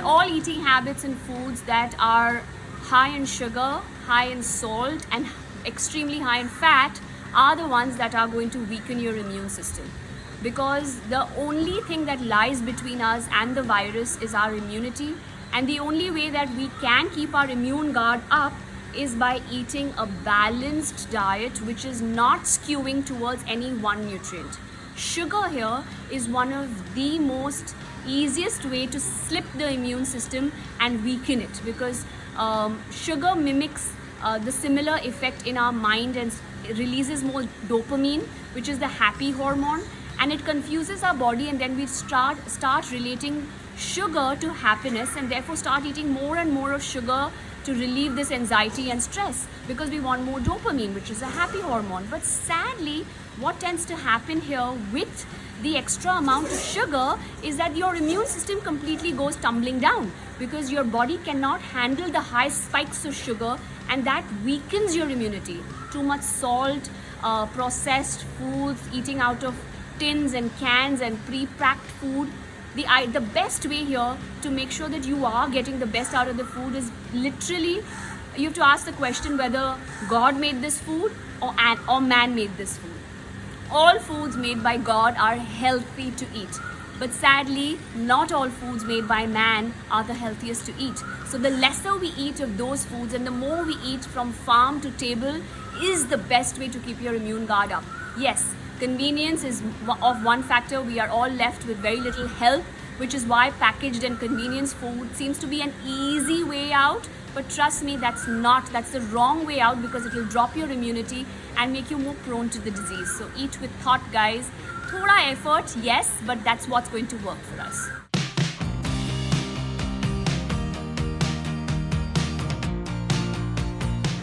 Well, all eating habits and foods that are high in sugar, high in salt, and extremely high in fat are the ones that are going to weaken your immune system. Because the only thing that lies between us and the virus is our immunity, and the only way that we can keep our immune guard up is by eating a balanced diet which is not skewing towards any one nutrient. Sugar here is one of the most easiest way to slip the immune system and weaken it, because sugar mimics the similar effect in our mind and releases more dopamine, which is the happy hormone, and it confuses our body, and then we start relating sugar to happiness, and therefore start eating more and more of sugar to relieve this anxiety and stress, because we want more dopamine, which is a happy hormone. But sadly, what tends to happen here with the extra amount of sugar is that your immune system completely goes tumbling down, because your body cannot handle the high spikes of sugar, and that weakens your immunity. Too much salt, processed foods, eating out of tins and cans and pre-packed food. The best way here to make sure that you are getting the best out of the food is literally, you have to ask the question whether God made this food or man made this food. All foods made by God are healthy to eat, but sadly not all foods made by man are the healthiest to eat. So the lesser we eat of those foods and the more we eat from farm to table is the best way to keep your immune guard up. Yes, convenience is of one factor. We are all left with very little help, which is why packaged and convenience food seems to be an easy way out. But trust me, that's the wrong way out, because it will drop your immunity and make you more prone to the disease. So eat with thought, guys. Thoda effort, yes, but that's what's going to work for us.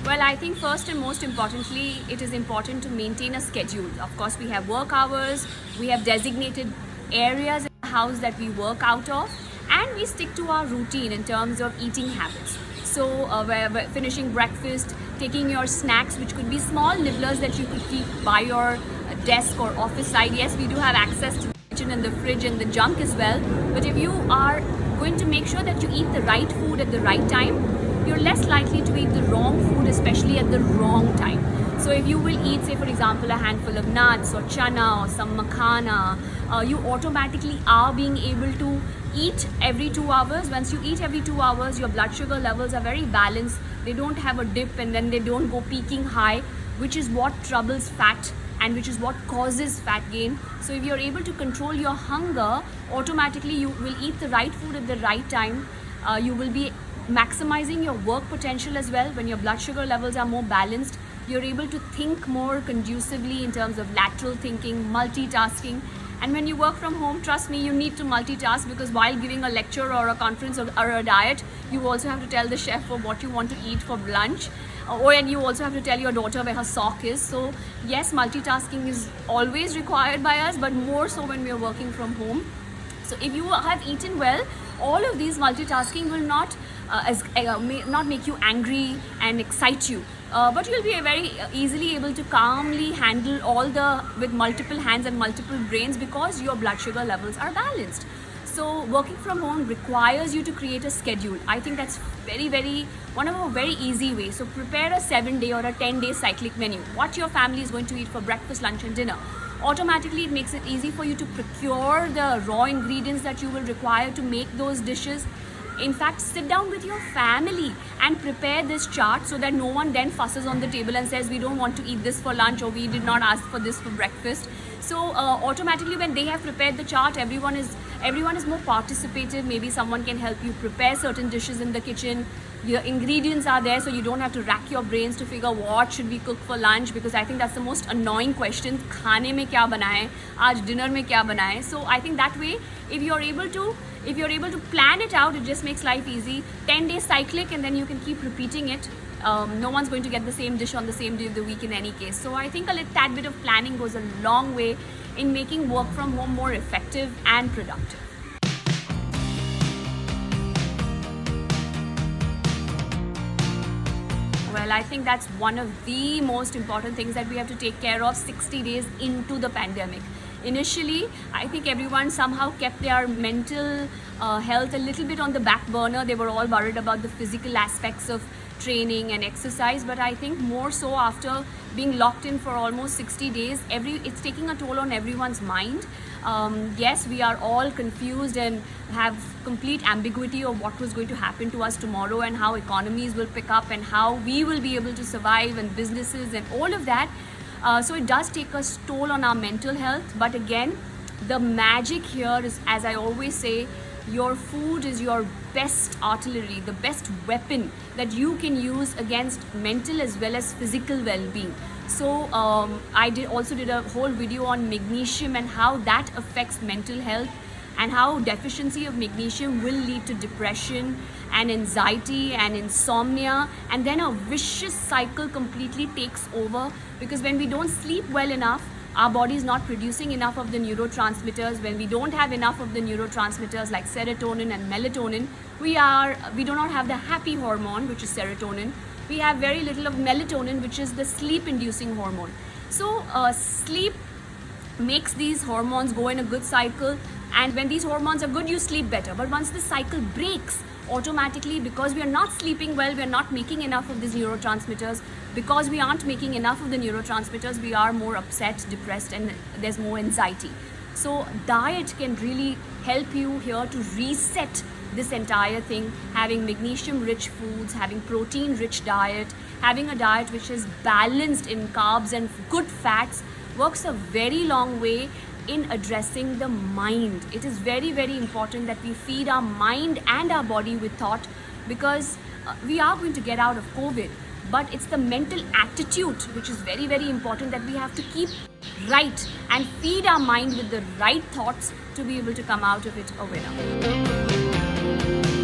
Well, I think first and most importantly, it is important to maintain a schedule. Of course, we have work hours, we have designated areas in the house that we work out of, and we stick to our routine in terms of eating habits. So we're finishing breakfast, taking your snacks, which could be small nibblers that you could keep by your desk or office side. Yes, we do have access to the kitchen and the fridge and the junk as well. But if you are going to make sure that you eat the right food at the right time, you're less likely to eat the wrong food, especially at the wrong time. So if you will eat, say for example, a handful of nuts or chana or some makhana, you automatically are being able to eat every 2 hours. Once you eat every 2 hours, your blood sugar levels are very balanced. They don't have a dip and then they don't go peaking high, which is what troubles fat and which is what causes fat gain. So if you're able to control your hunger, automatically you will eat the right food at the right time. You will be maximizing your work potential as well. When your blood sugar levels are more balanced, you're able to think more conducively in terms of lateral thinking, multitasking. And when you work from home, trust me, you need to multitask, because while giving a lecture or a conference or a diet, you also have to tell the chef for what you want to eat for lunch, and you also have to tell your daughter where her sock is. So yes, multitasking is always required by us, but more so when we are working from home. So if you have eaten well, all of these multitasking will not make you angry and excite you. But you'll be very easily able to calmly handle with multiple hands and multiple brains, because your blood sugar levels are balanced. So working from home requires you to create a schedule. I think that's one of a very easy way. So prepare a 7-day or a 10-day cyclic menu. What your family is going to eat for breakfast, lunch and dinner. Automatically it makes it easy for you to procure the raw ingredients that you will require to make those dishes. In fact, sit down with your family and prepare this chart, so that no one then fusses on the table and says we don't want to eat this for lunch, or we did not ask for this for breakfast. So automatically when they have prepared the chart, everyone is more participative. Maybe someone can help you prepare certain dishes in the kitchen. Your ingredients are there, so you don't have to rack your brains to figure what should we cook for lunch, because I think that's the most annoying question. Khane mein kya banaye? Aaj dinner mein kya banaye? So I think that way, if you're able to plan it out, it just makes life easy. 10 days cyclic, and then you can keep repeating it. No one's going to get the same dish on the same day of the week in any case. So I think a tad bit of planning goes a long way in making work from home more effective and productive. Well, I think that's one of the most important things that we have to take care of 60 days into the pandemic. Initially, I think everyone somehow kept their mental health a little bit on the back burner. They were all worried about the physical aspects of training and exercise, but I think more so after being locked in for almost 60 days, it's taking a toll on everyone's mind. Yes, we are all confused and have complete ambiguity of what was going to happen to us tomorrow and how economies will pick up and how we will be able to survive and businesses and all of that. So it does take a toll on our mental health, but again, the magic here is, as I always say, your food is your best artillery, the best weapon that you can use against mental as well as physical well-being. So I also did a whole video on magnesium and how that affects mental health, and how deficiency of magnesium will lead to depression and anxiety and insomnia, and then a vicious cycle completely takes over, because when we don't sleep well enough, our body is not producing enough of the neurotransmitters. When we don't have enough of the neurotransmitters like serotonin and melatonin, we do not have the happy hormone, which is serotonin. We have very little of melatonin, which is the sleep inducing hormone. So sleep makes these hormones go in a good cycle, and when these hormones are good, you sleep better. But once the cycle breaks, automatically, because we are not sleeping well, we are not making enough of these neurotransmitters. Because we aren't making enough of the neurotransmitters, we are more upset, depressed, and there's more anxiety. So diet can really help you here to reset this entire thing. Having magnesium rich foods, having protein rich diet, having a diet which is balanced in carbs and good fats works a very long way in addressing the mind. It is very, very important that we feed our mind and our body with thought, because we are going to get out of COVID, but it's the mental attitude which is very, very important that we have to keep right and feed our mind with the right thoughts to be able to come out of it a winner.